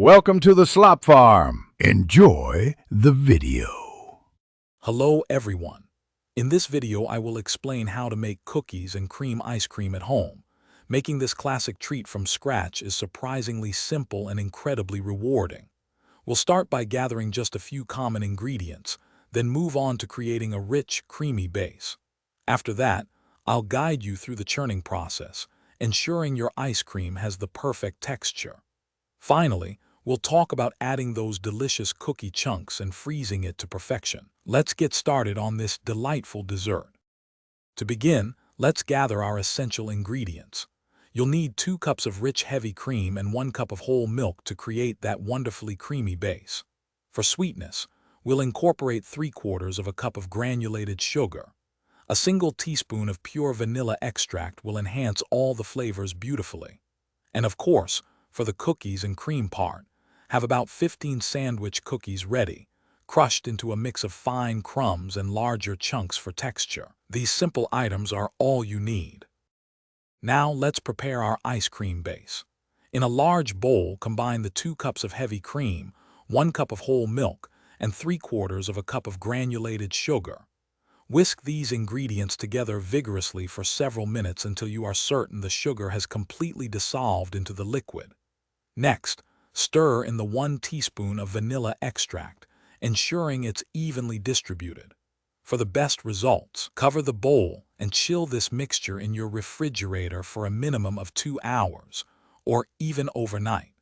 Welcome to the Slop Farm. Enjoy the video. Hello everyone. In this video I will explain how to make cookies and cream ice cream at home. Making this classic treat from scratch is surprisingly simple and incredibly rewarding. We'll start by gathering just a few common ingredients, then move on to creating a rich, creamy base. After that, I'll guide you through the churning process, ensuring your ice cream has the perfect texture. Finally, we'll talk about adding those delicious cookie chunks and freezing it to perfection. Let's get started on this delightful dessert. To begin, let's gather our essential ingredients. You'll need 2 cups of rich heavy cream and 1 cup of whole milk to create that wonderfully creamy base. For sweetness, we'll incorporate 3/4 of a cup of granulated sugar. A single teaspoon of pure vanilla extract will enhance all the flavors beautifully. And of course, for the cookies and cream part, have about 15 sandwich cookies ready, crushed into a mix of fine crumbs and larger chunks for texture. These simple items are all you need. Now let's prepare our ice cream base. In a large bowl, combine the 2 cups of heavy cream, 1 cup of whole milk, and 3/4 of a cup of granulated sugar. Whisk these ingredients together vigorously for several minutes until you are certain the sugar has completely dissolved into the liquid. Next, stir in the 1 teaspoon of vanilla extract, ensuring it's evenly distributed. For the best results, cover the bowl and chill this mixture in your refrigerator for a minimum of 2 hours, or even overnight.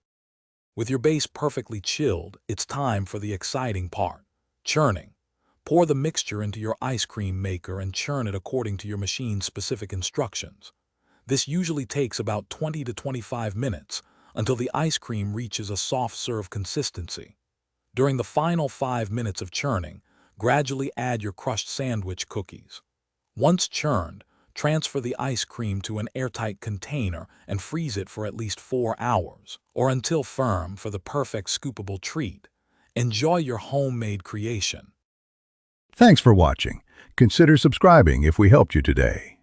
With your base perfectly chilled, it's time for the exciting part, churning. Pour the mixture into your ice cream maker and churn it according to your machine's specific instructions. This usually takes about 20 to 25 minutes, until the ice cream reaches a soft serve consistency. During the final 5 minutes of churning, gradually add your crushed sandwich cookies. Once churned, transfer the ice cream to an airtight container and freeze it for at least 4 hours, or until firm for the perfect scoopable treat. Enjoy your homemade creation. Thanks for watching. Consider subscribing if we helped you today.